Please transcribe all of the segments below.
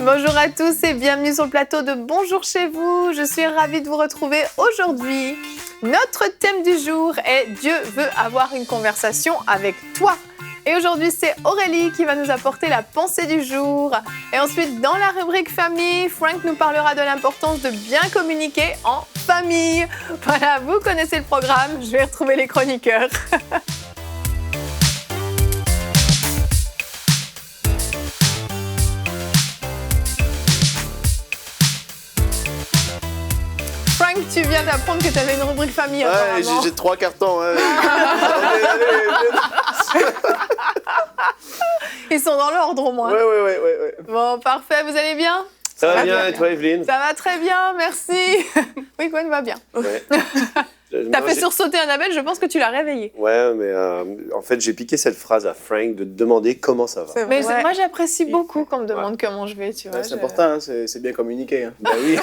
Bonjour à tous et bienvenue sur le plateau de Bonjour chez vous. Je suis ravie de vous retrouver aujourd'hui. Notre thème du jour est Dieu veut avoir une conversation avec toi. Et aujourd'hui, c'est Aurélie qui va nous apporter la pensée du jour. Et ensuite, dans la rubrique famille, Frank nous parlera de l'importance de bien communiquer en famille. Voilà, vous connaissez le programme, je vais retrouver les chroniqueurs. Frank, tu viens d'apprendre que tu avais une rubrique famille. Ouais, j'ai 3 cartons. Ouais. Ils sont dans l'ordre au moins. Ouais. Bon, parfait, vous allez bien? Ça va bien, et toi, Evelyne? Ça va très bien, merci. Oui, Gwen va bien. Ouais. T'as fait sursauter Annabelle, je pense que tu l'as réveillée. Ouais, mais en fait, j'ai piqué cette phrase à Frank de demander comment ça va. Mais moi, j'apprécie beaucoup qu'on me demande comment je vais, tu vois. Ouais, c'est important, hein, c'est bien communiquer. Hein. Bah oui.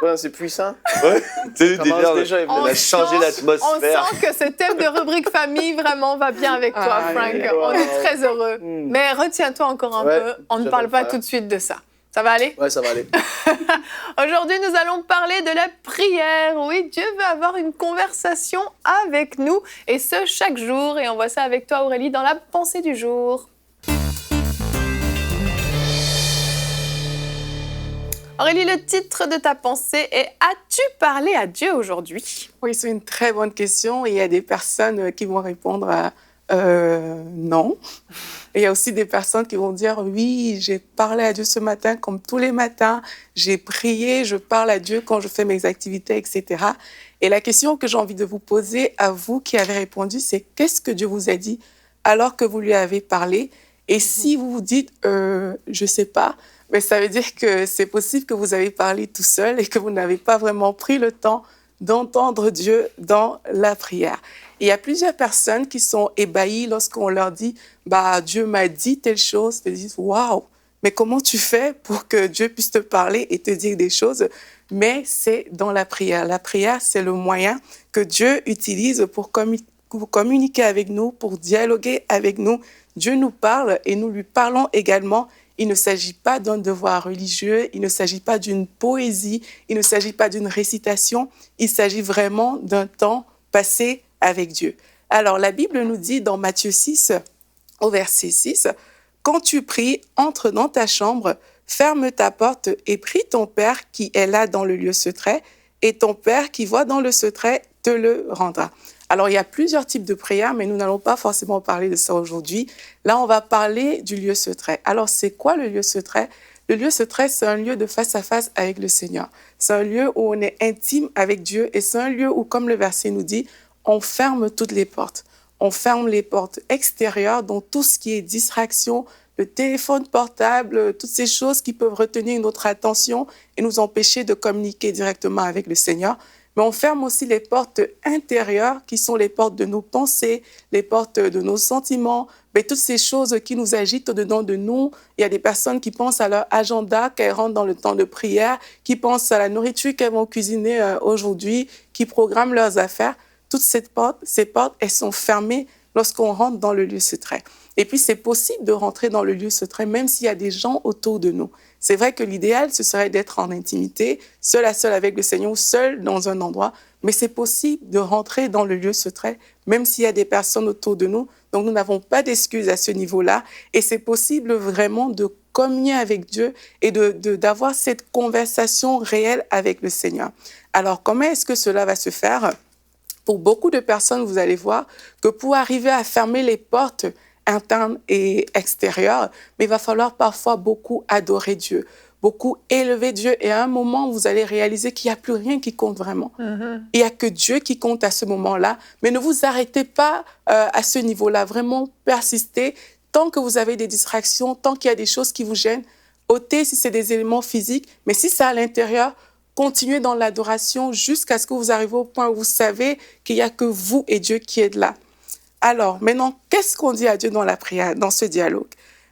Ouais, c'est puissant. Ouais. Tu sais, Déjà, on a changé On l'atmosphère. sent que ce thème de rubrique famille vraiment va bien avec toi, Frank. On est très heureux. Mais retiens-toi encore un peu, on ne parle pas tout de suite de ça. Ça va aller? Ouais, ça va aller. Aujourd'hui, nous allons parler de la prière. Oui, Dieu veut avoir une conversation avec nous, et ce, chaque jour. Et on voit ça avec toi, Aurélie, dans la pensée du jour. Aurélie, le titre de ta pensée est « As-tu parlé à Dieu aujourd'hui ?» Oui, c'est une très bonne question. Et il y a des personnes qui vont répondre à non. Et il y a aussi des personnes qui vont dire oui, j'ai parlé à Dieu ce matin comme tous les matins, j'ai prié, je parle à Dieu quand je fais mes activités, etc. Et la question que j'ai envie de vous poser à vous qui avez répondu, c'est qu'est-ce que Dieu vous a dit alors que vous lui avez parlé? Et si vous vous dites je sais pas, mais ça veut dire que c'est possible que vous avez parlé tout seul et que vous n'avez pas vraiment pris le temps d'entendre Dieu dans la prière. Et il y a plusieurs personnes qui sont ébahies lorsqu'on leur dit « Dieu m'a dit telle chose ». Ils disent « Waouh, mais comment tu fais pour que Dieu puisse te parler et te dire des choses ?» Mais c'est dans la prière. La prière, c'est le moyen que Dieu utilise pour communiquer avec nous, pour dialoguer avec nous. Dieu nous parle et nous lui parlons également. Il ne s'agit pas d'un devoir religieux, il ne s'agit pas d'une poésie, il ne s'agit pas d'une récitation, il s'agit vraiment d'un temps passé avec Dieu. Alors, la Bible nous dit dans Matthieu 6, au verset 6, « Quand tu pries, entre dans ta chambre, ferme ta porte et prie ton Père qui est là dans le lieu secret, et ton Père qui voit dans le secret te le rendra. » Alors, il y a plusieurs types de prières, mais nous n'allons pas forcément parler de ça aujourd'hui. Là, on va parler du lieu secret. Alors, c'est quoi le lieu secret? Le lieu secret, c'est un lieu de face à face avec le Seigneur. C'est un lieu où on est intime avec Dieu et c'est un lieu où, comme le verset nous dit, on ferme toutes les portes. On ferme les portes extérieures, donc tout ce qui est distraction, le téléphone portable, toutes ces choses qui peuvent retenir notre attention et nous empêcher de communiquer directement avec le Seigneur. Mais on ferme aussi les portes intérieures qui sont les portes de nos pensées, les portes de nos sentiments, mais toutes ces choses qui nous agitent au-dedans de nous. Il y a des personnes qui pensent à leur agenda, qu'elles rentrent dans le temps de prière, qui pensent à la nourriture qu'elles vont cuisiner aujourd'hui, qui programment leurs affaires. Toutes ces portes, elles sont fermées lorsqu'on rentre dans le lieu secret. Et puis, c'est possible de rentrer dans le lieu secret même s'il y a des gens autour de nous. C'est vrai que l'idéal, ce serait d'être en intimité, seul à seul avec le Seigneur ou seul dans un endroit, mais c'est possible de rentrer dans le lieu secret même s'il y a des personnes autour de nous. Donc, nous n'avons pas d'excuses à ce niveau-là et c'est possible vraiment de communier avec Dieu et d'avoir cette conversation réelle avec le Seigneur. Alors, comment est-ce que cela va se faire? Pour beaucoup de personnes, vous allez voir que pour arriver à fermer les portes internes et extérieures, mais il va falloir parfois beaucoup adorer Dieu, beaucoup élever Dieu. Et à un moment, vous allez réaliser qu'il n'y a plus rien qui compte vraiment. Il n'y a que Dieu qui compte à ce moment-là. Mais ne vous arrêtez pas à ce niveau-là. Vraiment, persistez. Tant que vous avez des distractions, tant qu'il y a des choses qui vous gênent, ôtez si c'est des éléments physiques. Mais si c'est à l'intérieur, continuez dans l'adoration jusqu'à ce que vous arrivez au point où vous savez qu'il n'y a que vous et Dieu qui êtes là. Alors, maintenant, qu'est-ce qu'on dit à Dieu dans la prière, dans ce dialogue?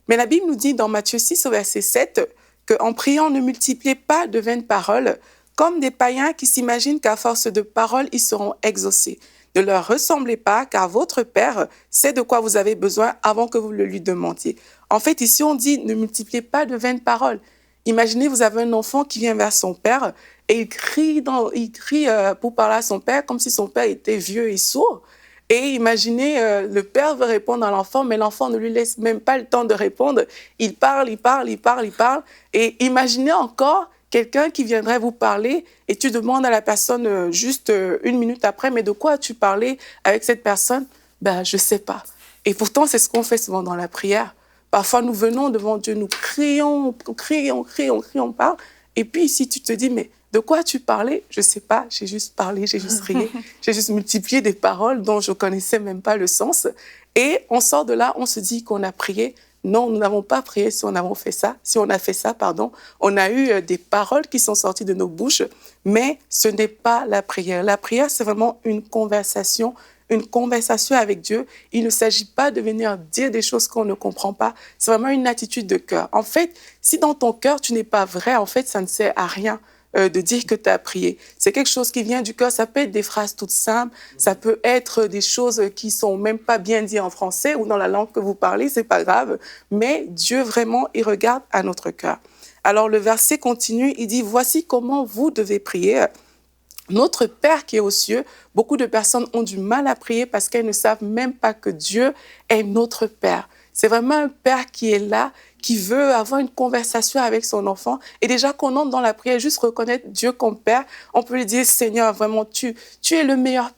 Mais la Bible nous dit dans Matthieu 6, au verset 7, qu'en priant, ne multipliez pas de vaines paroles, comme des païens qui s'imaginent qu'à force de paroles, ils seront exaucés. Ne leur ressemblez pas, car votre Père sait de quoi vous avez besoin avant que vous le lui demandiez. En fait, ici, on dit ne multipliez pas de vaines paroles. Imaginez, vous avez un enfant qui vient vers son père et il crie pour parler à son père comme si son père était vieux et sourd. Et imaginez, le père veut répondre à l'enfant, mais l'enfant ne lui laisse même pas le temps de répondre. Il parle. Et imaginez encore quelqu'un qui viendrait vous parler et tu demandes à la personne juste 1 minute après, mais de quoi as-tu parlé avec cette personne? Ben, je ne sais pas. Et pourtant, c'est ce qu'on fait souvent dans la prière. Parfois, nous venons devant Dieu, nous crions, on parle. Et puis ici, tu te dis, mais de quoi as-tu parlé? Je ne sais pas, j'ai juste parlé, j'ai juste crié, j'ai juste multiplié des paroles dont je ne connaissais même pas le sens. Et on sort de là, on se dit qu'on a prié. Non, nous n'avons pas prié si on a fait ça. On a eu des paroles qui sont sorties de nos bouches, mais ce n'est pas la prière. La prière, c'est vraiment une conversation avec Dieu. Il ne s'agit pas de venir dire des choses qu'on ne comprend pas. C'est vraiment une attitude de cœur. En fait, si dans ton cœur, tu n'es pas vrai, en fait, ça ne sert à rien de dire que tu as prié. C'est quelque chose qui vient du cœur. Ça peut être des phrases toutes simples. Ça peut être des choses qui sont même pas bien dites en français ou dans la langue que vous parlez. C'est pas grave. Mais Dieu, vraiment, il regarde à notre cœur. Alors, le verset continue. Il dit, voici comment vous devez prier. Notre Père qui est aux cieux, beaucoup de personnes ont du mal à prier parce qu'elles ne savent même pas que Dieu est notre Père. C'est vraiment un Père qui est là, qui veut avoir une conversation avec son enfant. Et déjà qu'on entre dans la prière, juste reconnaître Dieu comme Père, on peut lui dire, Seigneur, vraiment, tu es le meilleur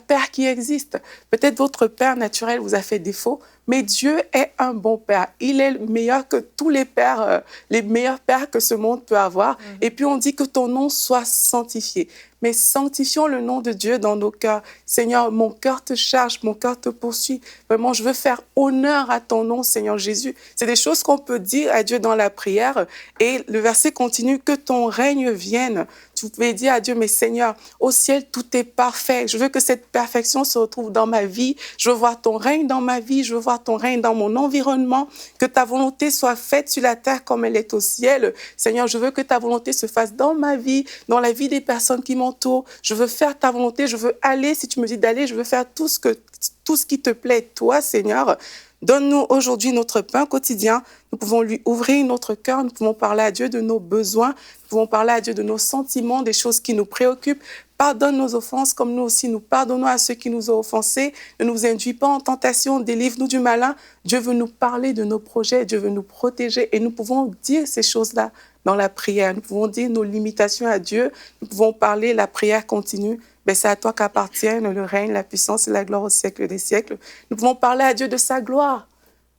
Père qui existe. Peut-être votre Père naturel vous a fait défaut, mais Dieu est un bon Père. Il est meilleur que tous les pères, les meilleurs pères que ce monde peut avoir. Et puis on dit que ton nom soit sanctifié. Mais sanctifions le nom de Dieu dans nos cœurs. Seigneur, mon cœur te charge, mon cœur te poursuit. Vraiment, je veux faire honneur à ton nom, Seigneur Jésus. C'est des choses qu'on peut dire à Dieu dans la prière. Et le verset continue, que ton règne vienne. Vous pouvez dire à Dieu, mais Seigneur, au ciel, tout est parfait. Je veux que cette perfection se retrouve dans ma vie. Je veux voir ton règne dans ma vie. Je veux voir ton règne dans mon environnement. Que ta volonté soit faite sur la terre comme elle est au ciel. Seigneur, je veux que ta volonté se fasse dans ma vie, dans la vie des personnes qui m'entourent. Je veux faire ta volonté. Je veux aller. Si tu me dis d'aller, je veux faire tout ce qui te plaît, toi, Seigneur. Donne-nous aujourd'hui notre pain quotidien. Nous pouvons lui ouvrir notre cœur. Nous pouvons parler à Dieu de nos besoins. Nous pouvons parler à Dieu de nos sentiments, des choses qui nous préoccupent. Pardonne nos offenses comme nous aussi nous pardonnons à ceux qui nous ont offensés. Ne nous induis pas en tentation, délivre-nous du malin. Dieu veut nous parler de nos projets, Dieu veut nous protéger et nous pouvons dire ces choses-là dans la prière. Nous pouvons dire nos limitations à Dieu. Nous pouvons parler, la prière continue. Ben, c'est à toi qu'appartiennent le règne, la puissance et la gloire au siècle des siècles. Nous pouvons parler à Dieu de sa gloire,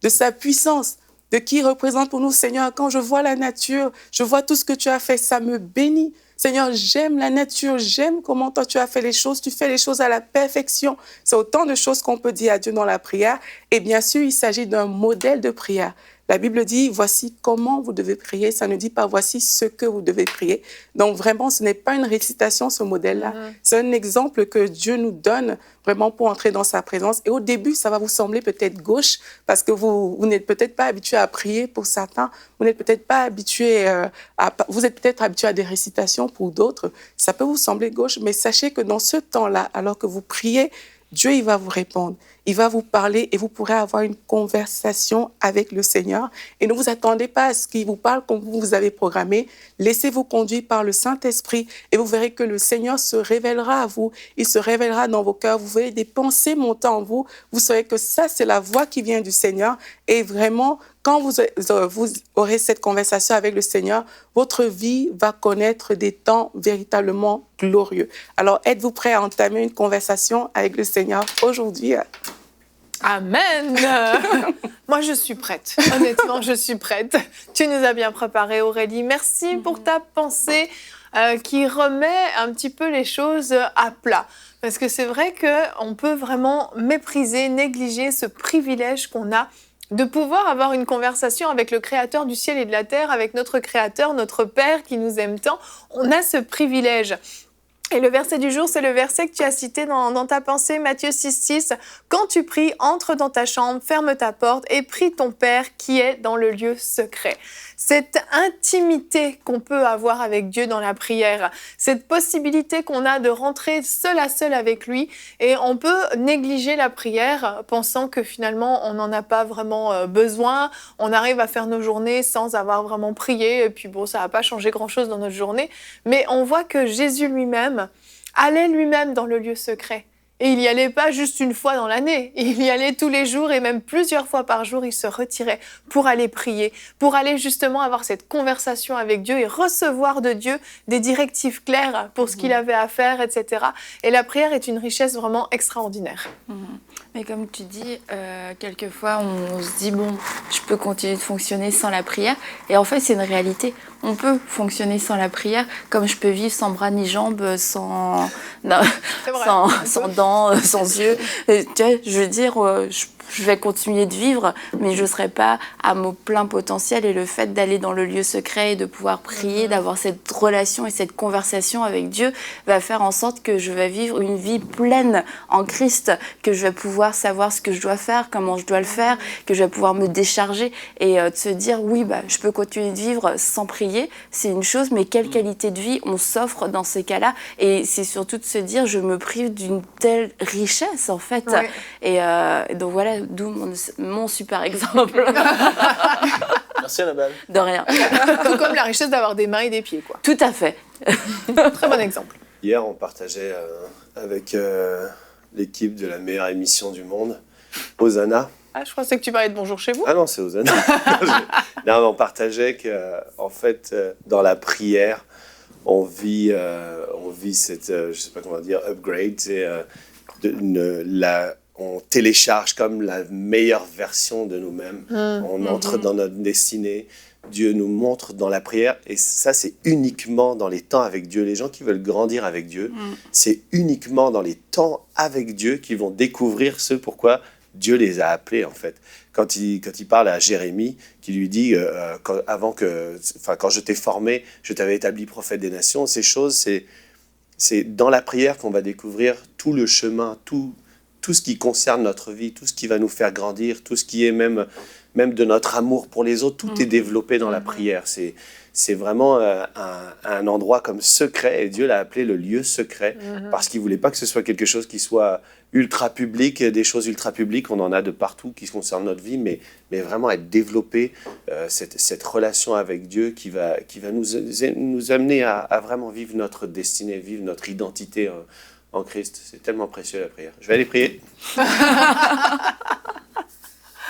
de sa puissance, de qui il représente pour nous. Seigneur, quand je vois la nature, je vois tout ce que tu as fait, ça me bénit. Seigneur, j'aime la nature, j'aime comment toi tu as fait les choses, tu fais les choses à la perfection. C'est autant de choses qu'on peut dire à Dieu dans la prière. Et bien sûr, il s'agit d'un modèle de prière. La Bible dit, voici comment vous devez prier. Ça ne dit pas, voici ce que vous devez prier. Donc vraiment, ce n'est pas une récitation, ce modèle-là. C'est un exemple que Dieu nous donne vraiment pour entrer dans sa présence. Et au début, ça va vous sembler peut-être gauche parce que vous n'êtes peut-être pas habitué à prier pour certains. Vous n'êtes peut-être pas habitué vous êtes peut-être habitué à des récitations pour d'autres. Ça peut vous sembler gauche, mais sachez que dans ce temps-là, alors que vous priez, Dieu, il va vous répondre. Il va vous parler et vous pourrez avoir une conversation avec le Seigneur. Et ne vous attendez pas à ce qu'il vous parle comme vous avez programmé. Laissez-vous conduire par le Saint-Esprit et vous verrez que le Seigneur se révélera à vous. Il se révélera dans vos cœurs. Vous verrez des pensées monter en vous. Vous saurez que ça, c'est la voix qui vient du Seigneur. Et vraiment, quand vous aurez cette conversation avec le Seigneur, votre vie va connaître des temps véritablement glorieux. Alors, êtes-vous prêts à entamer une conversation avec le Seigneur aujourd'hui? Amen. Moi, je suis prête. Honnêtement, je suis prête. Tu nous as bien préparé, Aurélie. Merci pour ta pensée qui remet un petit peu les choses à plat. Parce que c'est vrai qu'on peut vraiment mépriser, négliger ce privilège qu'on a de pouvoir avoir une conversation avec le Créateur du ciel et de la terre, avec notre Créateur, notre Père qui nous aime tant. On a ce privilège. Et le verset du jour, c'est le verset que tu as cité dans ta pensée, Matthieu 6,6. Quand tu pries, entre dans ta chambre, ferme ta porte et prie ton Père qui est dans le lieu secret. Cette intimité qu'on peut avoir avec Dieu dans la prière, cette possibilité qu'on a de rentrer seul à seul avec lui, et on peut négliger la prière pensant que finalement on n'en a pas vraiment besoin, on arrive à faire nos journées sans avoir vraiment prié, et puis bon, ça va pas changer grand-chose dans notre journée, mais on voit que Jésus lui-même allait lui-même dans le lieu secret. Et il n'y allait pas juste une fois dans l'année, il y allait tous les jours et même plusieurs fois par jour, il se retirait pour aller prier, pour aller justement avoir cette conversation avec Dieu et recevoir de Dieu des directives claires pour ce qu'il avait à faire, etc. Et la prière est une richesse vraiment extraordinaire. Mais comme tu dis, quelquefois on se dit bon, je peux continuer de fonctionner sans la prière. Et en fait, c'est une réalité. On peut fonctionner sans la prière, comme je peux vivre sans bras ni jambes, sans dents, sans yeux. Et, tu vois, je veux dire, je vais continuer de vivre, mais je ne serai pas à mon plein potentiel. Et le fait d'aller dans le lieu secret et de pouvoir prier, d'avoir cette relation et cette conversation avec Dieu va faire en sorte que je vais vivre une vie pleine en Christ, que je vais pouvoir savoir ce que je dois faire, comment je dois le faire, que je vais pouvoir me décharger et de se dire oui, je peux continuer de vivre sans prier, c'est une chose, mais quelle qualité de vie on s'offre dans ces cas-là. Et c'est surtout de se dire je me prive d'une telle richesse en fait. Ouais. Et donc voilà, d'où mon super exemple. Merci Annabelle. De rien. Tout comme la richesse d'avoir des mains et des pieds, quoi. Tout à fait. Très bon exemple. Hier, on partageait avec l'équipe de la meilleure émission du monde, Hosanna. Ah, je pensais que tu parlais de Bonjour chez vous. Ah non, c'est Hosanna. Non, mais on partageait qu'en fait, dans la prière, on vit cette, je sais pas comment dire, upgrade. C'est on télécharge comme la meilleure version de nous-mêmes. On entre dans notre destinée. Dieu nous montre dans la prière, et ça, c'est uniquement dans les temps avec Dieu. Les gens qui veulent grandir avec Dieu, c'est uniquement dans les temps avec Dieu qu'ils vont découvrir ce pourquoi Dieu les a appelés, en fait. Quand il parle à Jérémie, qui lui dit quand je t'ai formé, je t'avais établi prophète des nations, ces choses, c'est dans la prière qu'on va découvrir tout le chemin, tout ce qui concerne notre vie, tout ce qui va nous faire grandir, tout ce qui est même de notre amour pour les autres, tout est développé dans la prière. C'est vraiment un endroit comme secret, et Dieu l'a appelé le lieu secret, parce qu'il ne voulait pas que ce soit quelque chose qui soit ultra public, des choses ultra publiques, on en a de partout qui concernent notre vie, mais vraiment être développé, cette relation avec Dieu qui va nous amener à vraiment vivre notre destinée, vivre notre identité en Christ. C'est tellement précieux la prière. Je vais aller prier.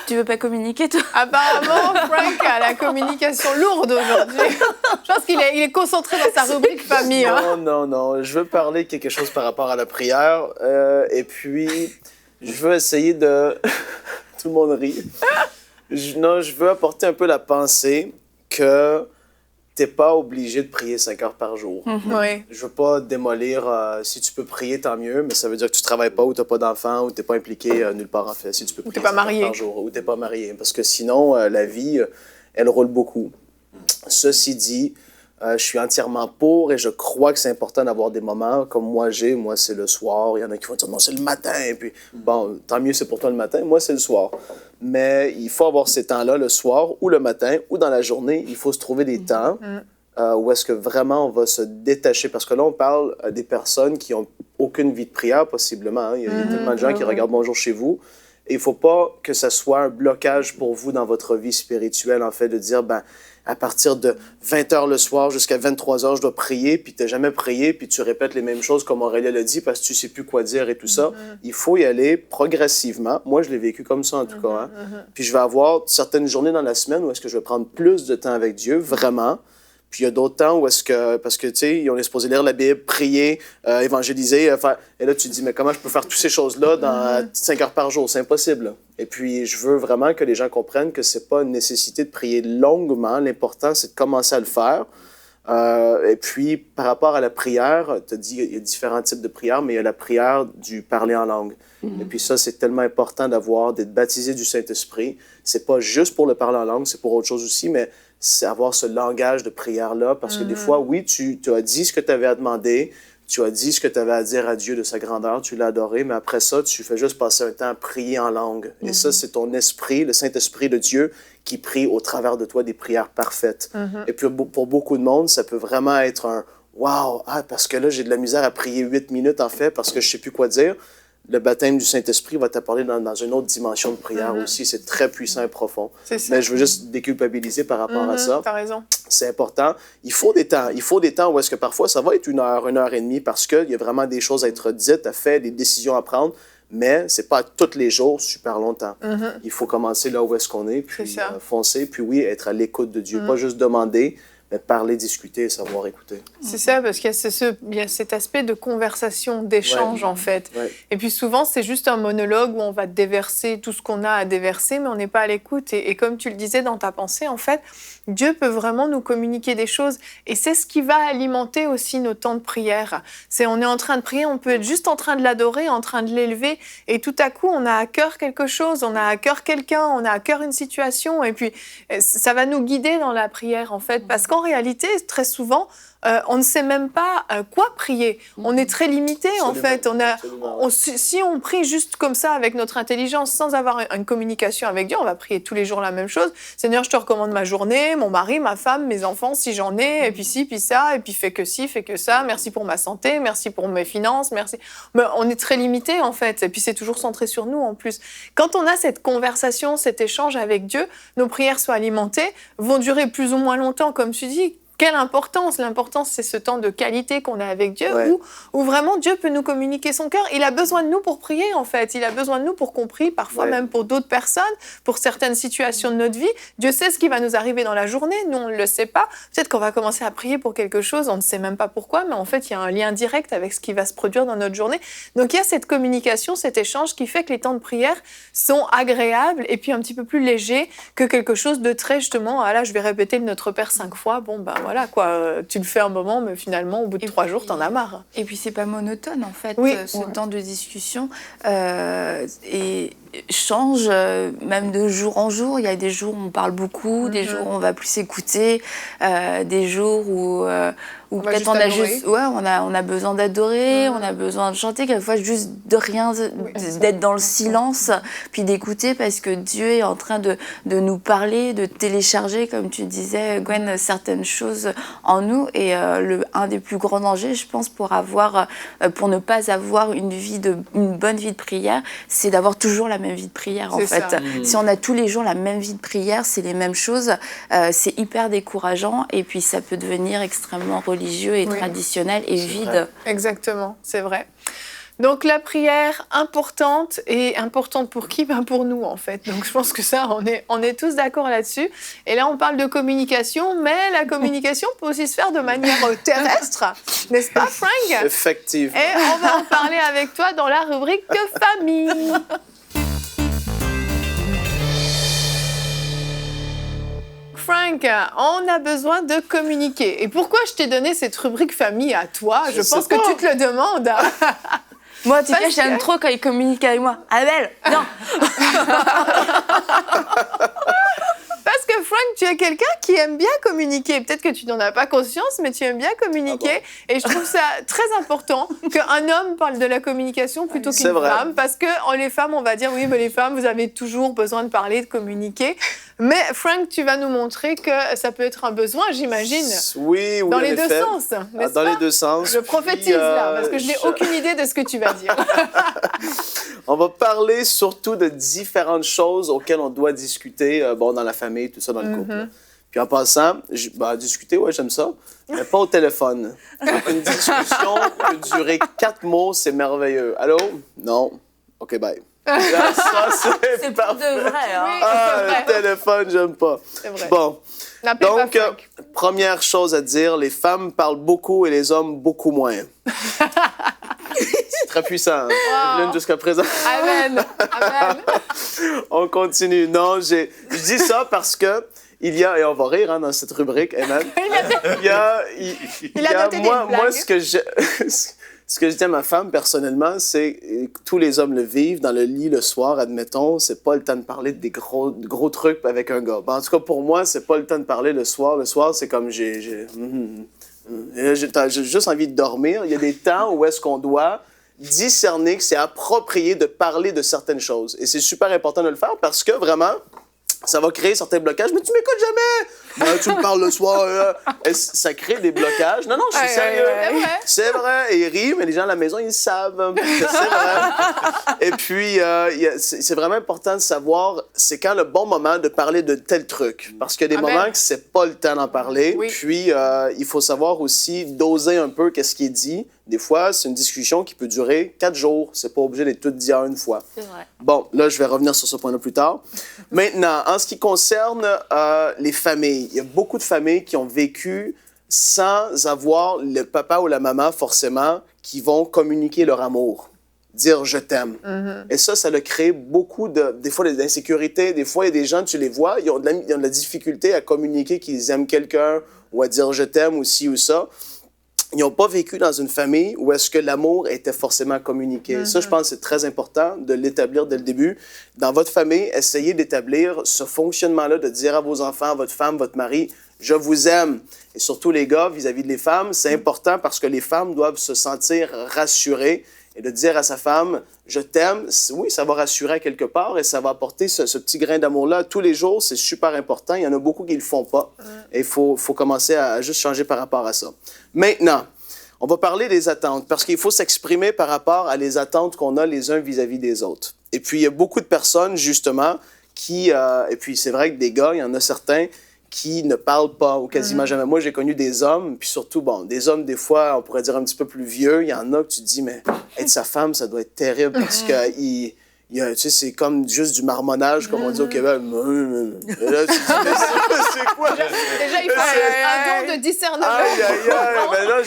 Tu veux pas communiquer, toi? Apparemment, Frank a la communication lourde aujourd'hui. Je pense qu'il est concentré dans sa rubrique famille. Non. Je veux parler quelque chose par rapport à la prière. Et puis, je veux essayer de... Tout le monde rit. Je veux apporter un peu la pensée que t'es pas obligé de prier 5 heures par jour. Oui. Je veux pas démolir, si tu peux prier, tant mieux, mais ça veut dire que tu travailles pas, ou t'as pas d'enfant, ou t'es pas impliqué nulle part en fait. Si tu peux prier 5 heures par jour, ou t'es pas marié. Parce que sinon, la vie, elle roule beaucoup. Ceci dit, je suis entièrement pour, et je crois que c'est important d'avoir des moments comme moi j'ai. Moi, c'est le soir. Il y en a qui vont dire non, c'est le matin. Et puis, bon, tant mieux, c'est pour toi le matin. Moi, c'est le soir. Mais il faut avoir ces temps-là, le soir ou le matin ou dans la journée. Il faut se trouver des temps où est-ce que vraiment on va se détacher. Parce que là, on parle à des personnes qui n'ont aucune vie de prière, possiblement. Hein. Il y a tellement de gens qui regardent Bonjour chez vous. Et il ne faut pas que ça soit un blocage pour vous dans votre vie spirituelle, en fait, de dire, à partir de 20h le soir jusqu'à 23h, je dois prier, puis tu n'as jamais prié, puis tu répètes les mêmes choses comme Aurélia l'a dit parce que tu ne sais plus quoi dire et tout ça. Il faut y aller progressivement. Moi, je l'ai vécu comme ça, en tout cas. Hein. Puis je vais avoir certaines journées dans la semaine où est-ce que je vais prendre plus de temps avec Dieu, vraiment. Puis il y a d'autres temps où est-ce que, parce que, tu sais, on est supposé lire la Bible, prier, évangéliser, et là, tu te dis, mais comment je peux faire toutes ces choses-là dans 5 heures par jour? C'est impossible. Là. Et puis, je veux vraiment que les gens comprennent que c'est pas une nécessité de prier longuement. L'important, c'est de commencer à le faire. Et puis, par rapport à la prière, tu as dit qu'il y a différents types de prières, mais il y a la prière du parler en langue. Et puis ça, c'est tellement important d'être baptisé du Saint-Esprit. C'est pas juste pour le parler en langue, c'est pour autre chose aussi, mais c'est avoir ce langage de prière-là, parce que des fois, oui, tu as dit ce que tu avais à demander, tu as dit ce que tu avais à dire à Dieu de sa grandeur, tu l'as adoré, mais après ça, tu fais juste passer un temps à prier en langue. Et ça, c'est ton esprit, le Saint-Esprit de Dieu, qui prie au travers de toi des prières parfaites. Et puis pour beaucoup de monde, ça peut vraiment être un « Wow! Parce que là, j'ai de la misère à prier 8 minutes, en fait, parce que je ne sais plus quoi dire. » Le baptême du Saint-Esprit va t'apporter dans une autre dimension de prière aussi. C'est très puissant et profond. Mais je veux juste déculpabiliser par rapport à ça. T'as raison. C'est important. Il faut des temps. Il faut des temps où est-ce que parfois, ça va être 1 heure et demie, parce qu'il y a vraiment des choses à être dites, à faire, des décisions à prendre. Mais c'est pas tous les jours super longtemps. Il faut commencer là où est-ce qu'on est, puis foncer, puis oui, être à l'écoute de Dieu. Pas juste demander, mais parler, discuter, savoir écouter. C'est ça, parce qu'il y a cet aspect de conversation, d'échange, en fait. Et puis souvent, c'est juste un monologue où on va déverser tout ce qu'on a à déverser, mais on n'est pas à l'écoute. Et comme tu le disais dans ta pensée, en fait, Dieu peut vraiment nous communiquer des choses. Et c'est ce qui va alimenter aussi nos temps de prière. On est en train de prier, on peut être juste en train de l'adorer, en train de l'élever, et tout à coup, on a à cœur quelque chose, on a à cœur quelqu'un, on a à cœur une situation, et puis ça va nous guider dans la prière, en fait. Parce qu'en réalité, très souvent, on ne sait même pas quoi prier. On est très limité, en fait. Si on prie juste comme ça, avec notre intelligence, sans avoir une communication avec Dieu, on va prier tous les jours la même chose. Seigneur, je te recommande ma journée, mon mari, ma femme, mes enfants, si j'en ai, et puis ci, puis ça, et puis fais que ci, fais que ça. Merci pour ma santé, merci pour mes finances, merci. Mais on est très limité, en fait. Et puis c'est toujours centré sur nous, en plus. Quand on a cette conversation, cet échange avec Dieu, nos prières sont alimentées, vont durer plus ou moins longtemps, comme tu dis. Quelle importance! L'importance, c'est ce temps de qualité qu'on a avec Dieu, où vraiment Dieu peut nous communiquer son cœur. Il a besoin de nous pour prier, en fait. Il a besoin de nous pour qu'on prie, parfois même pour d'autres personnes, pour certaines situations de notre vie. Dieu sait ce qui va nous arriver dans la journée. Nous, on ne le sait pas. Peut-être qu'on va commencer à prier pour quelque chose, on ne sait même pas pourquoi, mais en fait, il y a un lien direct avec ce qui va se produire dans notre journée. Donc, il y a cette communication, cet échange qui fait que les temps de prière sont agréables et puis un petit peu plus légers que quelque chose de très, justement, là, je vais répéter le Notre Père 5 fois. Bon, ben voilà, quoi. Tu le fais un moment, mais finalement, au bout de 3 jours, t'en as marre. Et puis, c'est pas monotone, en fait, ce temps de discussion. Et change, même de jour en jour. Il y a des jours où on parle beaucoup, des jours où on va plus écouter, des jours où peut-être on a besoin d'adorer, on a besoin de chanter, quelquefois juste de rien, d'être dans le silence, puis d'écouter, parce que Dieu est en train de nous parler, de télécharger, comme tu disais, Gwen, certaines choses en nous. Et un des plus grands dangers, je pense, pour ne pas avoir une bonne vie de prière, c'est d'avoir toujours la même vie de prière, en fait. Si on a tous les jours la même vie de prière, c'est les mêmes choses, c'est hyper décourageant, et puis ça peut devenir extrêmement religieux et traditionnel et vide. Vrai. Exactement, c'est vrai. Donc la prière importante, et importante pour qui? Pour nous, en fait. Donc je pense que ça, on est tous d'accord là-dessus. Et là, on parle de communication, mais la communication peut aussi se faire de manière terrestre, n'est-ce pas, Frank? Effectivement. Et on va en parler avec toi dans la rubrique famille. Frank, on a besoin de communiquer. Et pourquoi je t'ai donné cette rubrique famille à toi? Je pense que tu te le demandes. Moi, tu sais, j'aime trop quand il communique avec moi. Abel, non. Parce que Frank, tu es quelqu'un qui aime bien communiquer. Peut-être que tu n'en as pas conscience, mais tu aimes bien communiquer. Ah bon? Et je trouve ça très important qu'un homme parle de la communication plutôt qu'une femme. Parce que les femmes, on va dire, oui, mais les femmes, vous avez toujours besoin de parler, de communiquer. Mais Frank, tu vas nous montrer que ça peut être un besoin, j'imagine. Oui, dans les deux sens, n'est-ce pas? Dans les deux sens. Je prophétise là, parce que je n'ai aucune idée de ce que tu vas dire. On va parler surtout de différentes choses auxquelles on doit discuter dans la famille, tout ça, dans le couple. Puis en passant, discuter, j'aime ça, mais pas au téléphone. Donc, une discussion peut durer 4 mots, c'est merveilleux. Allô? Non? OK, bye. Là, ça, c'est pour de vrai. Hein? Oui, le téléphone, j'aime pas. C'est vrai. Bon. Donc, première chose à dire, les femmes parlent beaucoup et les hommes beaucoup moins. C'est très puissant, l'une jusqu'à présent. Amen. Amen. On continue. Non, je dis ça parce que il y a, et on va rire dans cette rubrique, Amen. Il y a moi, ce que je dis à ma femme, personnellement, c'est que tous les hommes le vivent dans le lit le soir, admettons, c'est pas le temps de parler de des gros trucs avec un gars. En tout cas, pour moi, c'est pas le temps de parler le soir. Le soir, c'est comme J'ai juste envie de dormir. Il y a des temps où est-ce qu'on doit discerner que c'est approprié de parler de certaines choses. Et c'est super important de le faire parce que vraiment, ça va créer certains blocages. Mais tu m'écoutes jamais! Tu me parles le soir. Ça crée des blocages. Non, je suis sérieux. C'est vrai. Et il rit, mais les gens à la maison, ils savent que c'est vrai. Et puis, c'est vraiment important de savoir c'est quand le bon moment de parler de tel truc. Parce qu'il y a des moments que c'est pas le temps d'en parler. Oui. Puis, il faut savoir aussi doser un peu qu'est-ce qui est dit. Des fois, c'est une discussion qui peut durer 4 jours. C'est pas obligé d'être tout dit en une fois. C'est vrai. Bon, là, je vais revenir sur ce point-là plus tard. Maintenant, en ce qui concerne les familles, il y a beaucoup de familles qui ont vécu sans avoir le papa ou la maman, forcément, qui vont communiquer leur amour, dire « je t'aime ». Et ça le crée beaucoup des fois, des insécurités. Des fois, il y a des gens, tu les vois, ils ont de la difficulté à communiquer qu'ils aiment quelqu'un ou à dire « je t'aime » ou ci ou ça. Ils n'ont pas vécu dans une famille où est-ce que l'amour était forcément communiqué. Ça, je pense que c'est très important de l'établir dès le début. Dans votre famille, essayez d'établir ce fonctionnement-là, de dire à vos enfants, à votre femme, votre mari, « je vous aime ». Et surtout les gars, vis-à-vis des femmes, c'est important parce que les femmes doivent se sentir rassurées et de dire à sa femme « je t'aime », oui, ça va rassurer à quelque part et ça va apporter ce petit grain d'amour-là tous les jours. C'est super important. Il y en a beaucoup qui ne le font pas. Et il faut commencer à juste changer par rapport à ça. Maintenant, on va parler des attentes parce qu'il faut s'exprimer par rapport à les attentes qu'on a les uns vis-à-vis des autres. Et puis, il y a beaucoup de personnes, justement, qui... et puis, c'est vrai que des gars, il y en a certains qui ne parlent pas ou quasiment jamais. Moi, j'ai connu des hommes, puis surtout, des hommes, des fois, on pourrait dire un petit peu plus vieux. Il y en a que tu te dis, mais être sa femme, ça doit être terrible parce que tu sais, c'est comme juste du marmonnage, comme on dit au Québec. Et là, tu te dis, mais c'est quoi? Déjà, il faut un don de discernement. Ben là,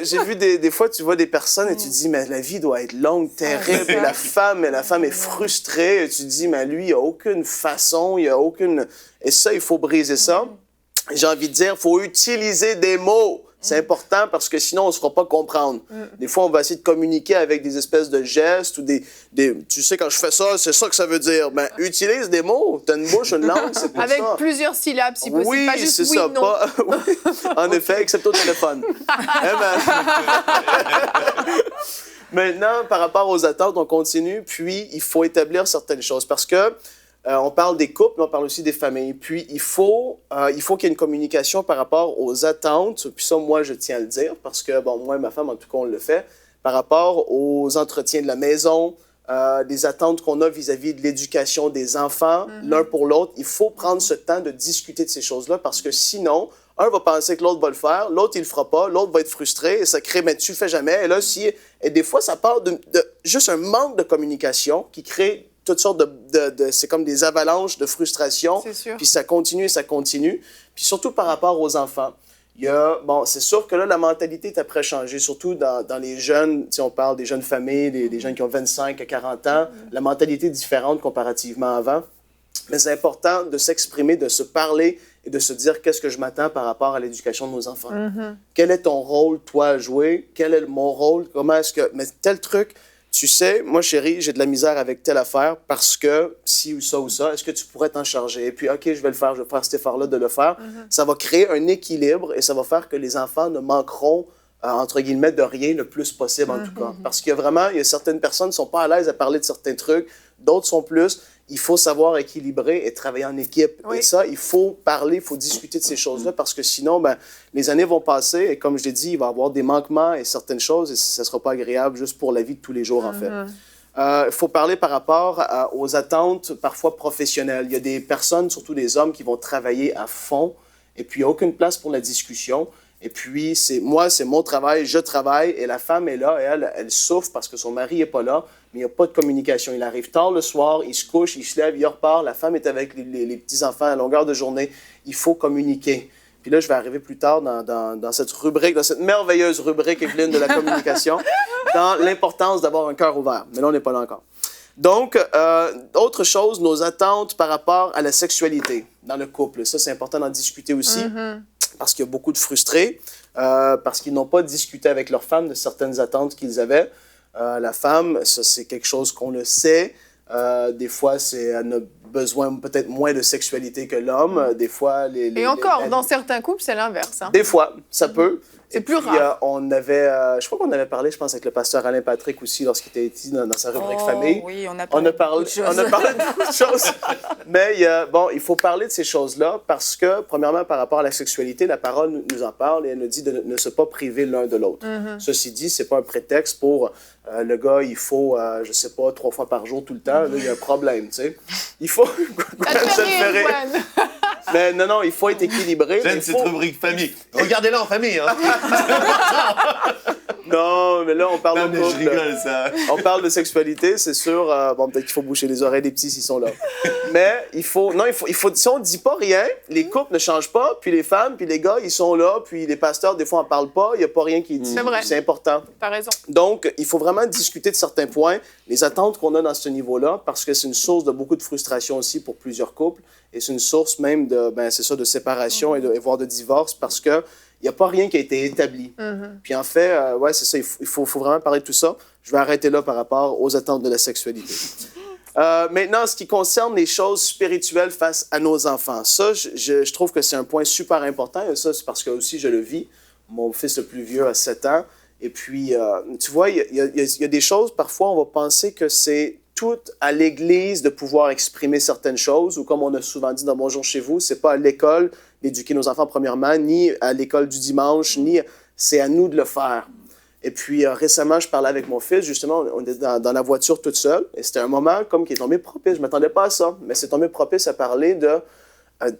j'ai vu des fois, tu vois des personnes et tu te dis, mais la vie doit être longue, terrible. Et la femme est frustrée. Et tu te dis, mais lui, il n'y a aucune façon, il n'y a aucune... Et ça, il faut briser ça. J'ai envie de dire, il faut utiliser des mots. C'est important parce que sinon, on ne se fera pas comprendre. Des fois, on va essayer de communiquer avec des espèces de gestes ou des tu sais, quand je fais ça, c'est ça que ça veut dire. Ben, utilise des mots. Tu as une bouche, une langue, c'est pour avec ça. Avec plusieurs syllabes, si possible. Oui, pas juste c'est oui, ça. non. Pas... en effet, excepté au téléphone. Maintenant, par rapport aux attentes, on continue. Puis, il faut établir certaines choses parce que on parle des couples, mais on parle aussi des familles. Puis, il faut qu'il y ait une communication par rapport aux attentes. Puis ça, moi, je tiens à le dire parce que, moi et ma femme, en tout cas, on le fait. Par rapport aux entretiens de la maison, des attentes qu'on a vis-à-vis de l'éducation des enfants, l'un pour l'autre. Il faut prendre ce temps de discuter de ces choses-là parce que sinon, un va penser que l'autre va le faire, l'autre, il le fera pas, l'autre va être frustré et ça crée, mais tu le fais jamais. Et là, et des fois, ça part de juste un manque de communication qui crée toutes sortes c'est comme des avalanches de frustration. C'est sûr. Puis ça continue et ça continue. Puis surtout par rapport aux enfants. C'est sûr que là, la mentalité est après changée, surtout dans les jeunes, si on parle des jeunes familles, des jeunes qui ont 25 à 40 ans, la mentalité est différente comparativement avant. Mais c'est important de s'exprimer, de se parler et de se dire qu'est-ce que je m'attends par rapport à l'éducation de nos enfants. Quel est ton rôle, toi, à jouer? Quel est mon rôle? Comment est-ce que... Mais tel truc... Tu sais, moi, chérie, j'ai de la misère avec telle affaire parce que si ou ça, est-ce que tu pourrais t'en charger? Et puis, OK, je vais le faire, je vais faire cet effort-là de le faire. Ça va créer un équilibre et ça va faire que les enfants ne manqueront, entre guillemets, de rien le plus possible, en tout cas. Parce qu'il y a certaines personnes qui ne sont pas à l'aise à parler de certains trucs, d'autres sont plus. Il faut savoir équilibrer et travailler en équipe. Oui. Et ça, il faut parler, il faut discuter de ces choses-là parce que sinon, les années vont passer et comme je l'ai dit, il va y avoir des manquements et certaines choses et ça ne sera pas agréable juste pour la vie de tous les jours, en fait. Il faut parler par rapport aux attentes parfois professionnelles. Il y a des personnes, surtout des hommes, qui vont travailler à fond et puis il n'y a aucune place pour la discussion. Et puis, c'est mon travail, je travaille, et la femme est là, et elle souffre parce que son mari n'est pas là, mais il n'y a pas de communication. Il arrive tard le soir, il se couche, il se lève, il repart, la femme est avec les petits-enfants à longueur de journée. Il faut communiquer. Puis là, je vais arriver plus tard dans cette rubrique, dans cette merveilleuse rubrique, Evelyne, de la communication, dans l'importance d'avoir un cœur ouvert. Mais là, on n'est pas là encore. Donc, autre chose, nos attentes par rapport à la sexualité dans le couple. Ça, c'est important d'en discuter aussi. Parce qu'il y a beaucoup de frustrés, parce qu'ils n'ont pas discuté avec leur femme de certaines attentes qu'ils avaient. La femme, ça, c'est quelque chose qu'on le sait. Des fois, elle a besoin peut-être moins de sexualité que l'homme. Des fois, Et encore, dans certains couples, c'est l'inverse. Hein. Des fois, ça peut. C'est plus rare. On avait, je crois qu'on avait parlé, je pense, avec le pasteur Alain Patrick aussi, lorsqu'il était ici dans sa rubrique famille. Oui, on a parlé de beaucoup de choses. On a parlé de beaucoup de choses. Mais il faut parler de ces choses-là parce que, premièrement, par rapport à la sexualité, la parole nous en parle et elle nous dit de ne se pas priver l'un de l'autre. Ceci dit, c'est pas un prétexte pour le gars, il faut, je sais pas, 3 fois par jour tout le temps. Là, il y a un problème, tu sais. Il faut... Mais non, il faut être équilibré. J'aime cette rubrique famille. Regardez-la en famille. Hein. Non, mais là, on parle de couple. Je rigole, ça. On parle de sexualité, c'est sûr. Bon, peut-être qu'il faut boucher les oreilles des petits s'ils sont là. Mais il faut... Si on ne dit pas rien, les couples ne changent pas, puis les femmes, puis les gars, ils sont là, puis les pasteurs, des fois, n'en parlent pas, il n'y a pas rien qui est dit. C'est vrai. C'est important. T'as raison. Donc, il faut vraiment discuter de certains points, les attentes qu'on a dans ce niveau-là, parce que c'est une source de beaucoup de frustration aussi pour plusieurs couples, et c'est une source même de séparation et voire de divorce, parce que il n'y a pas rien qui a été établi. Puis en fait, c'est ça, il faut vraiment parler de tout ça. Je vais arrêter là par rapport aux attentes de la sexualité. Maintenant, ce qui concerne les choses spirituelles face à nos enfants, ça, je trouve que c'est un point super important. Et ça, c'est parce que aussi je le vis. Mon fils le plus vieux a 7 ans. Et puis, tu vois, il y a des choses, parfois, on va penser que c'est tout à l'Église de pouvoir exprimer certaines choses, ou comme on a souvent dit dans Bonjour chez vous, c'est pas à l'école d'éduquer nos enfants premièrement, ni à l'école du dimanche, c'est à nous de le faire. Et puis récemment, je parlais avec mon fils, justement, on était dans la voiture toute seule, et c'était un moment comme qui est tombé propice, je m'attendais pas à ça, mais c'est tombé propice à parler de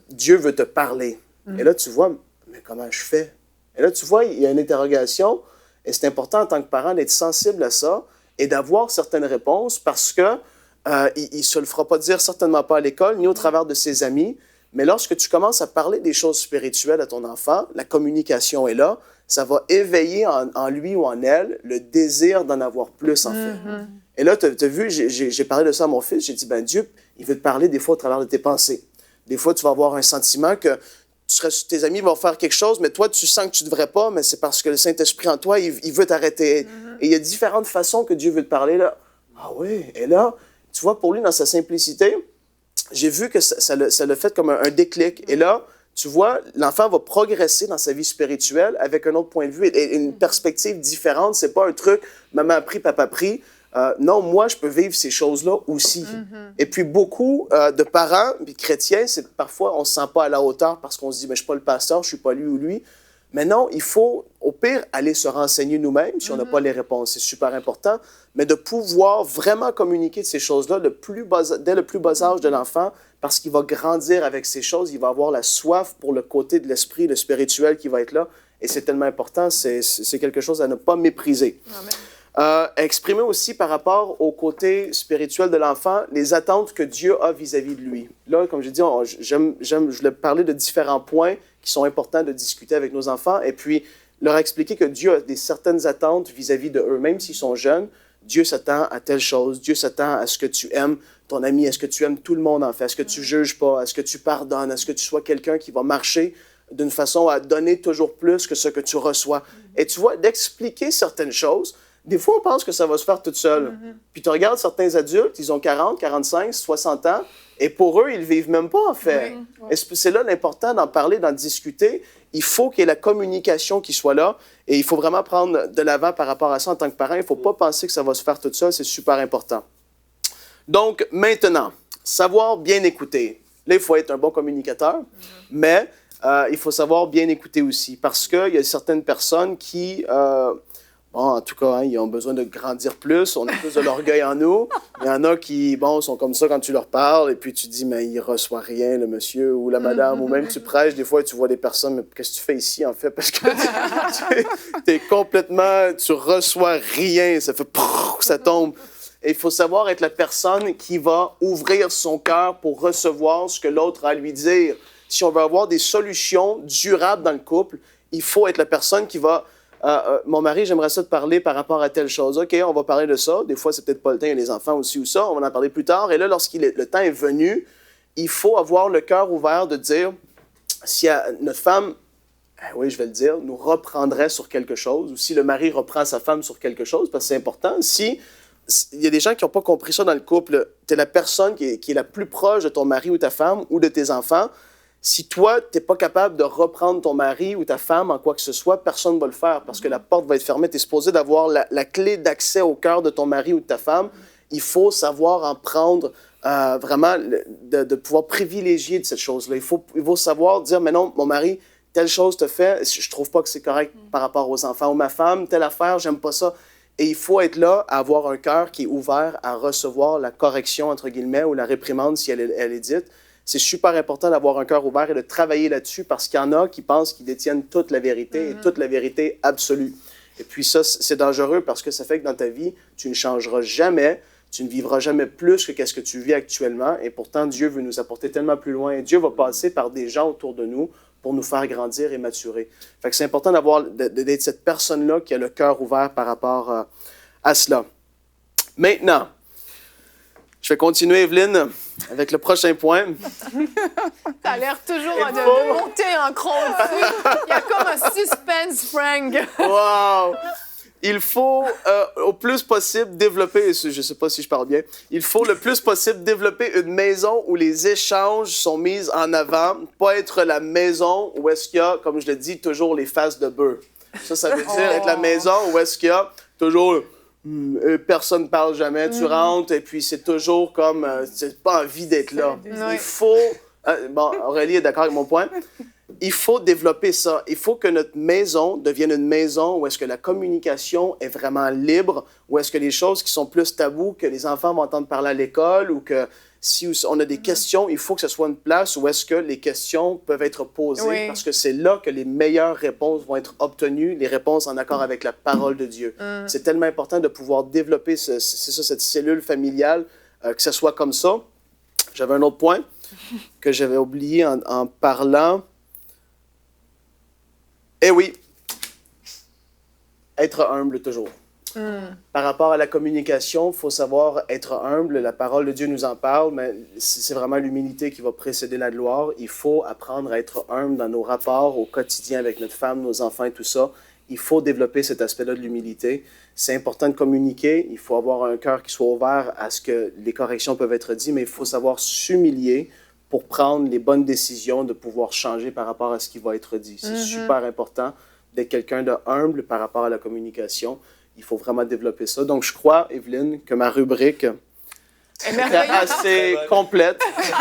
Dieu veut te parler. Et là, tu vois, mais comment je fais? Et là, tu vois, il y a une interrogation, et c'est important en tant que parent d'être sensible à ça, et d'avoir certaines réponses parce que il ne se le fera pas dire certainement pas à l'école ni au travers de ses amis, mais lorsque tu commences à parler des choses spirituelles à ton enfant, la communication est là, ça va éveiller en lui ou en elle le désir d'en avoir plus en fait. Et là, tu as vu, j'ai parlé de ça à mon fils, j'ai dit, Dieu, il veut te parler des fois au travers de tes pensées. Des fois, tu vas avoir un sentiment que tes amis vont faire quelque chose, mais toi, tu sens que tu ne devrais pas, mais c'est parce que le Saint-Esprit en toi, il veut t'arrêter. Et il y a différentes façons que Dieu veut te parler, là. Ah oui, et là, tu vois, pour lui, dans sa simplicité, j'ai vu que ça l'a fait comme un déclic. Et là, tu vois, l'enfant va progresser dans sa vie spirituelle avec un autre point de vue et une perspective différente. C'est pas un truc, maman a pris, papa a pris. Non, moi, je peux vivre ces choses-là aussi. Et puis, beaucoup de parents, puis chrétiens, c'est parfois, on ne se sent pas à la hauteur parce qu'on se dit, mais je ne suis pas le pasteur, je ne suis pas lui ou lui. Mais non, il faut, au pire, aller se renseigner nous-mêmes si on n'a pas les réponses. C'est super important. Mais de pouvoir vraiment communiquer de ces choses-là dès le plus bas âge de l'enfant, parce qu'il va grandir avec ces choses, il va avoir la soif pour le côté de l'esprit, le spirituel qui va être là. Et c'est tellement important, c'est quelque chose à ne pas mépriser. Exprimer aussi par rapport au côté spirituel de l'enfant, les attentes que Dieu a vis-à-vis de lui. Là, comme j'ai dit, je voulais parler de différents points qui sont importants de discuter avec nos enfants et puis leur expliquer que Dieu a certaines attentes vis-à-vis de eux, même s'ils sont jeunes. Dieu s'attend à telle chose, Dieu s'attend à ce que tu aimes ton ami, est-ce que tu aimes tout le monde en fait, est-ce que tu juges pas, est-ce que tu pardonnes, est-ce que tu sois quelqu'un qui va marcher d'une façon à donner toujours plus que ce que tu reçois. Et tu vois, d'expliquer certaines choses, des fois, on pense que ça va se faire toute seule. Puis tu regardes certains adultes, ils ont 40, 45, 60 ans, et pour eux, ils ne vivent même pas, en fait. Et c'est là l'important d'en parler, d'en discuter. Il faut qu'il y ait la communication qui soit là, et il faut vraiment prendre de l'avant par rapport à ça en tant que parent. Il ne faut pas penser que ça va se faire toute seule, c'est super important. Donc, maintenant, savoir bien écouter. Là, il faut être un bon communicateur, mais il faut savoir bien écouter aussi, parce qu'il y a certaines personnes qui... en tout cas, ils ont besoin de grandir plus. On a plus de l'orgueil en nous. Il y en a qui, sont comme ça quand tu leur parles et puis tu dis, mais il ne reçoit rien, le monsieur ou la madame. Ou même tu prêches, des fois, tu vois des personnes, mais qu'est-ce que tu fais ici, en fait? Parce que tu es complètement, tu reçois rien. Ça fait, ça tombe. Et il faut savoir être la personne qui va ouvrir son cœur pour recevoir ce que l'autre a à lui dire. Si on veut avoir des solutions durables dans le couple, il faut être la personne qui va... mon mari, j'aimerais ça te parler par rapport à telle chose. OK, on va parler de ça. Des fois, c'est peut-être pas le temps, il y a les enfants aussi ou ça. On va en parler plus tard. Et là, le temps est venu, il faut avoir le cœur ouvert de dire, si notre femme, oui, je vais le dire, nous reprendrait sur quelque chose, ou si le mari reprend sa femme sur quelque chose, parce que c'est important. Si il y a des gens qui n'ont pas compris ça dans le couple. Tu es la personne qui est la plus proche de ton mari ou ta femme ou de tes enfants. Si toi, tu n'es pas capable de reprendre ton mari ou ta femme en quoi que ce soit, personne ne va le faire parce que la porte va être fermée. Tu es supposé d'avoir la clé d'accès au cœur de ton mari ou de ta femme. Il faut savoir en prendre vraiment, de pouvoir privilégier de cette chose-là. Il faut savoir dire, mais non, mon mari, telle chose te fait, je trouve pas que c'est correct par rapport aux enfants. Ou ma femme, telle affaire, j'aime pas ça. Et il faut être là, à avoir un cœur qui est ouvert à recevoir la correction, entre guillemets, ou la réprimande si elle est dite. C'est super important d'avoir un cœur ouvert et de travailler là-dessus parce qu'il y en a qui pensent qu'ils détiennent toute la vérité et toute la vérité absolue. Et puis ça, c'est dangereux parce que ça fait que dans ta vie, tu ne changeras jamais, tu ne vivras jamais plus que ce que tu vis actuellement. Et pourtant, Dieu veut nous apporter tellement plus loin. Et Dieu va passer par des gens autour de nous pour nous faire grandir et maturer. Fait que c'est important d'être cette personne-là qui a le cœur ouvert par rapport à cela. Maintenant, je vais continuer, Evelyne, avec le prochain point. T'as l'air toujours de monter un cran au-dessus. Il y a comme un suspense, Frank. Wow! Il faut au plus possible développer, je ne sais pas si je parle bien, il faut le plus possible développer une maison où les échanges sont mis en avant, pas être la maison où est-ce qu'il y a, comme je le dis, toujours les faces de bœuf. Ça veut dire être la maison où est-ce qu'il y a toujours... personne ne parle jamais, tu rentres et puis c'est toujours comme, c'est pas envie d'être là. Il faut, bon, Aurélie est d'accord avec mon point, il faut développer ça. Il faut que notre maison devienne une maison où est-ce que la communication est vraiment libre, où est-ce que les choses qui sont plus tabous, que les enfants vont entendre parler à l'école ou que si on a des questions, il faut que ce soit une place où est-ce que les questions peuvent être posées parce que c'est là que les meilleures réponses vont être obtenues, les réponses en accord avec la parole de Dieu. C'est tellement important de pouvoir développer cette cellule familiale, que ce soit comme ça. J'avais un autre point que j'avais oublié en parlant. Eh oui, être humble toujours. Par rapport à la communication, il faut savoir être humble. La parole de Dieu nous en parle, mais c'est vraiment l'humilité qui va précéder la gloire. Il faut apprendre à être humble dans nos rapports au quotidien avec notre femme, nos enfants et tout ça. Il faut développer cet aspect-là de l'humilité. C'est important de communiquer. Il faut avoir un cœur qui soit ouvert à ce que les corrections peuvent être dites, mais il faut savoir s'humilier pour prendre les bonnes décisions, de pouvoir changer par rapport à ce qui va être dit. C'est super important d'être quelqu'un de humble par rapport à la communication. Il faut vraiment développer ça. Donc, je crois, Evelyne, que ma rubrique est assez complète. Je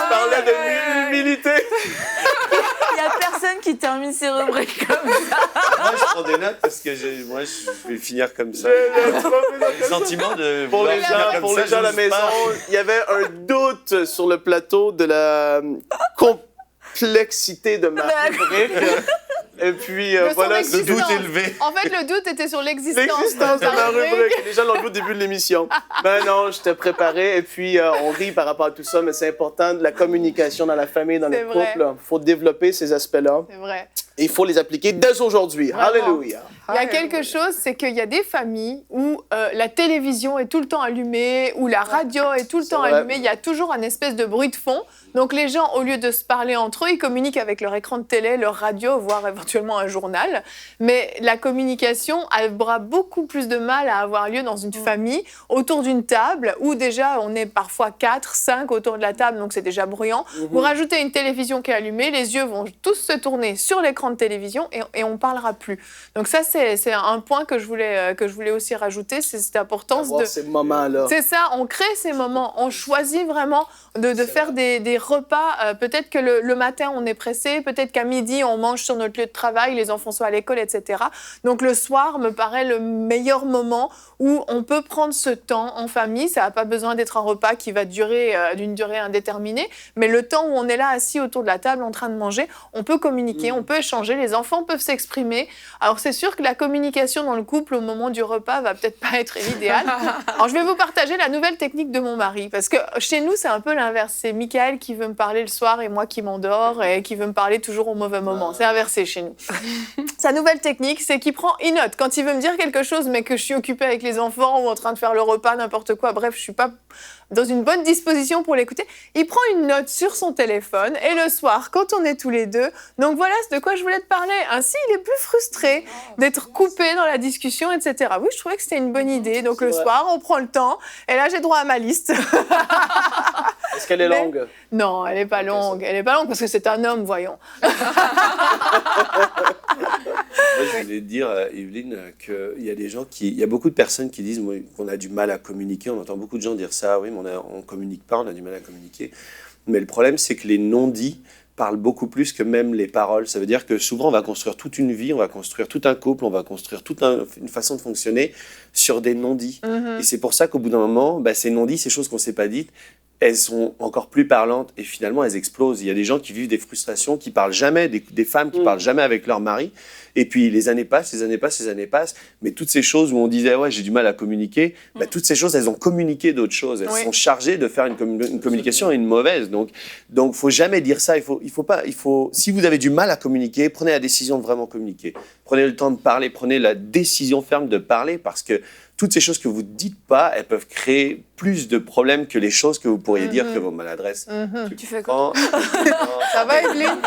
parlais de l'humilité. Il n'y a personne qui termine ses rubriques comme ça. Moi, je prends des notes parce que je vais finir comme ça. Le sentiment de pour les gens à la maison, il y avait un doute sur le plateau de la complexité de ma rubrique. Et puis, voilà, le doute élevé. En fait, le doute était sur l'existence de ma rubrique. Les gens l'ont vu au début de l'émission. Ben non, je t'ai préparé. Et puis, on rit par rapport à tout ça, mais c'est important, de la communication dans la famille, dans le couple. Il faut développer ces aspects-là. C'est vrai. Et il faut les appliquer dès aujourd'hui. Vraiment. Alléluia. Il y a quelque chose, c'est qu'il y a des familles où la télévision est tout le temps allumée, où la radio est tout le temps allumée. Il y a toujours un espèce de bruit de fond. Donc les gens, au lieu de se parler entre eux, ils communiquent avec leur écran de télé, leur radio, voire éventuellement un journal. Mais la communication aura beaucoup plus de mal à avoir lieu dans une famille, autour d'une table, où déjà on est parfois 4, 5 autour de la table, donc c'est déjà bruyant. Vous rajoutez une télévision qui est allumée, les yeux vont tous se tourner sur l'écran de télévision et on ne parlera plus. Donc ça, c'est un point que je voulais aussi rajouter, c'est cette importance de... ces moments-là. C'est ça, on crée ces moments, on choisit vraiment de faire des repas. Peut-être que le matin, on est pressé, peut-être qu'à midi, on mange sur notre lieu de travail, les enfants sont à l'école, etc. Donc le soir me paraît le meilleur moment où on peut prendre ce temps en famille. Ça n'a pas besoin d'être un repas qui va durer d'une durée indéterminée, mais le temps où on est là assis autour de la table en train de manger, on peut communiquer, on peut échanger, les enfants peuvent s'exprimer. Alors c'est sûr que la communication dans le couple au moment du repas va peut-être pas être l'idéal. Alors je vais vous partager la nouvelle technique de mon mari, parce que chez nous c'est un peu l'inverse. C'est Michael qui veut me parler le soir et moi qui m'endors et qui veut me parler toujours au mauvais moment. C'est inversé chez nous. Sa nouvelle technique, c'est qu'il note. Quand il veut me dire quelque chose, mais que je suis occupée avec les enfants ou en train de faire le repas, n'importe quoi, bref, je suis pas dans une bonne disposition pour l'écouter, il prend une note sur son téléphone et le soir, quand on est tous les deux, donc voilà de quoi je je voulais te parler. Ainsi, il est plus frustré d'être coupé dans la discussion, etc. Oui, je trouvais que c'était une bonne idée. Donc, le soir, on prend le temps. Et là, j'ai droit à ma liste. Est-ce qu'elle est longue? Non, elle n'est pas longue. Elle n'est pas longue parce que c'est un homme, voyons. Moi, je voulais te dire, Evelyne, qu'il y a des gens il y a beaucoup de personnes qui disent qu'on a du mal à communiquer. On entend beaucoup de gens dire ça. Oui, mais on ne communique pas, on a du mal à communiquer. Mais le problème, c'est que les non-dits parlent beaucoup plus que même les paroles. Ça veut dire que souvent, on va construire toute une vie, on va construire tout un couple, on va construire toute une façon de fonctionner sur des non-dits. Et c'est pour ça qu'au bout d'un moment, ces non-dits, ces choses qu'on ne s'est pas dites, elles sont encore plus parlantes et finalement, elles explosent. Il y a des gens qui vivent des frustrations, qui ne parlent jamais, des femmes qui ne parlent jamais avec leur mari. Et puis, les années passent, mais toutes ces choses où on disait « ouais, j'ai du mal à communiquer », toutes ces choses, elles ont communiqué d'autres choses. Elles sont chargées de faire une communication et une mauvaise. Donc, faut jamais dire ça. Si vous avez du mal à communiquer, prenez la décision de vraiment communiquer. Prenez le temps de parler, prenez la décision ferme de parler parce que toutes ces choses que vous ne dites pas, elles peuvent créer plus de problèmes que les choses que vous pourriez dire que vos maladresses. Tu fais quoi? Ça va, Evelyne?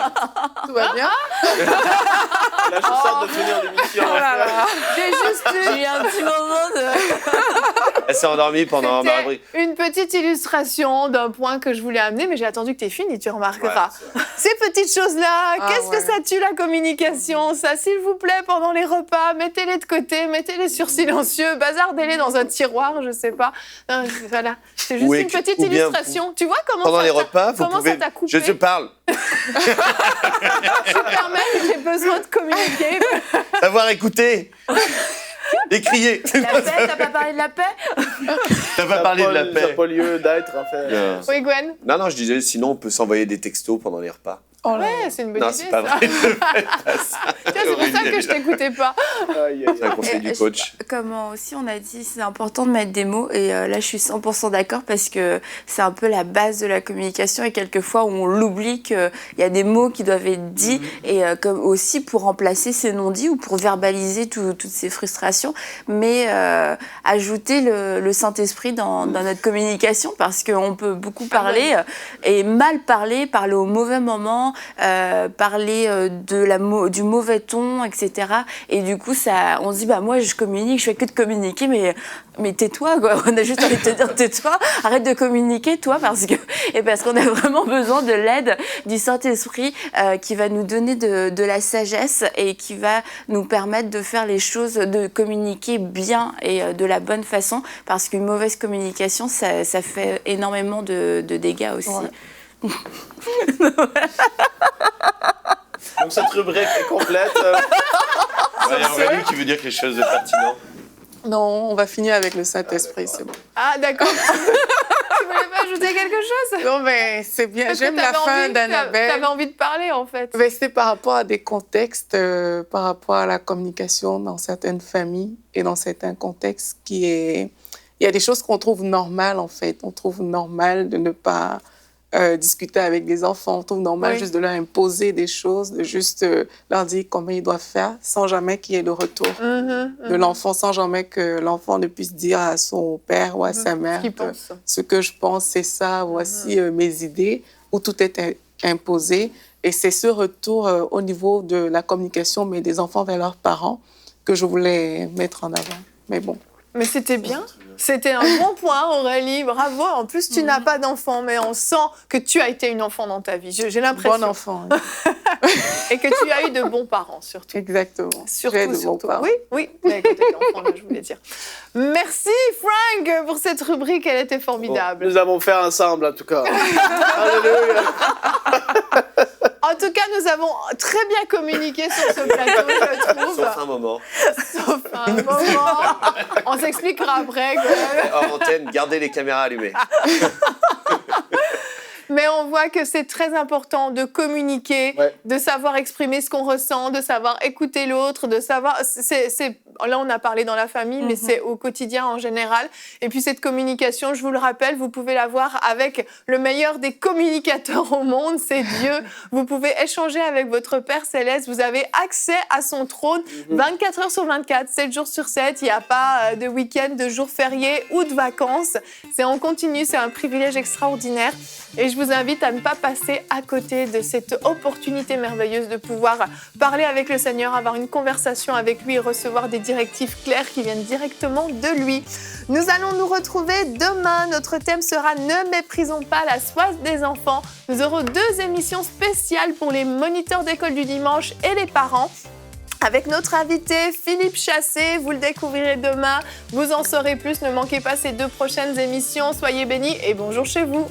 Tout va bien? Là, je sors de finir l'émission. J'ai juste eu un petit moment de... Elle s'est endormie pendant ma rubrique. Une petite illustration d'un point que je voulais amener, mais j'ai attendu que tu aies fini, tu remarqueras. Ces petites choses-là, qu'est-ce que ça tue la communication? Ça, s'il vous plaît, pendant les repas, mettez-les de côté, mettez-les sur silencieux, bazardez-les dans un tiroir, je sais pas. Non, voilà, c'est juste une petite illustration. Tu vois comment pendant ça les repas, comment ça t'a coupé? Je te parle. Je permets que j'ai besoin de communiquer. Savoir écouter. Et crier. La paix, t'as pas parlé de la paix? T'as pas parlé de la paix. Ça n'a pas lieu d'être, en fait. Oui, Gwen? Non, je disais, sinon on peut s'envoyer des textos pendant les repas. Ouais, c'est une bonne idée. Non, c'est pas vrai. C'est pour ça que je t'écoutais pas. C'est un conseil du coach. Comme aussi on a dit, c'est important de mettre des mots. Et là, je suis 100% d'accord parce que c'est un peu la base de la communication. Et quelquefois, on l'oublie qu'il y a des mots qui doivent être dits. Et comme aussi pour remplacer ces non-dits ou pour verbaliser toutes ces frustrations. Mais ajouter le Saint-Esprit dans notre communication parce qu'on peut beaucoup parler et mal parler au mauvais moment. Parler du mauvais ton, etc. Et du coup, on se dit, moi, je communique, je fais que de communiquer, mais tais-toi, quoi. On a juste envie de te dire, tais-toi, arrête de communiquer, toi, parce qu'on a vraiment besoin de l'aide du Saint-Esprit qui va nous donner de la sagesse et qui va nous permettre de faire les choses, de communiquer bien et de la bonne façon, parce qu'une mauvaise communication, ça fait énormément de dégâts aussi. Ouais. Donc cette rubrique est complète. Aurélie, tu veux dire quelque chose de pertinent? Non, on va finir avec le Saint-Esprit, c'est bon. Ah, d'accord. Tu voulais pas ajouter quelque chose? Non, mais c'est bien. J'aime la fin d'Annabelle. Tu avais envie de parler, en fait. Mais c'est par rapport à des contextes, par rapport à la communication dans certaines familles et dans certains contextes il y a des choses qu'on trouve normales, en fait. On trouve normal de ne pas discuter avec des enfants. On trouve normal juste de leur imposer des choses, de juste leur dire comment ils doivent faire, sans jamais qu'il y ait le retour de l'enfant, sans jamais que l'enfant ne puisse dire à son père ou à sa mère ce que je pense, c'est ça, voici mes idées, où tout est imposé. Et c'est ce retour au niveau de la communication, mais des enfants vers leurs parents, que je voulais mettre en avant. Mais bon. Mais c'était bien. C'était un bon point, Aurélie. Bravo. En plus, tu n'as pas d'enfant, mais on sent que tu as été une enfant dans ta vie. J'ai l'impression. Bon enfant. Et que tu as eu de bons parents, surtout. Exactement. Surtout. Oui. Mais quand tu étais enfant, là, je voulais dire. Merci, Frank, pour cette rubrique. Elle était formidable. Bon, nous avons fait ensemble, en tout cas. Alléluia. En tout cas, nous avons très bien communiqué sur ce plateau, je trouve. Sauf un moment. On s'expliquera après. Hors antenne, gardez les caméras allumées. Mais on voit que c'est très important de communiquer, de savoir exprimer ce qu'on ressent, de savoir écouter l'autre, de savoir... C'est là, on a parlé dans la famille, mais c'est au quotidien en général. Et puis cette communication, je vous le rappelle, vous pouvez l'avoir avec le meilleur des communicateurs au monde, c'est Dieu. Vous pouvez échanger avec votre Père Céleste. Vous avez accès à son trône 24 heures sur 24, 7 jours sur 7. Il n'y a pas de week-end, de jours fériés ou de vacances. C'est en continu, c'est un privilège extraordinaire. Et je vous invite à ne pas passer à côté de cette opportunité merveilleuse de pouvoir parler avec le Seigneur, avoir une conversation avec lui et recevoir des directives claires qui viennent directement de lui. Nous allons nous retrouver demain. Notre thème sera « Ne méprisons pas la soif des enfants ». Nous aurons 2 émissions spéciales pour les moniteurs d'école du dimanche et les parents. Avec notre invité Philippe Chassé, vous le découvrirez demain. Vous en saurez plus, ne manquez pas ces 2 prochaines émissions. Soyez bénis et bonjour chez vous.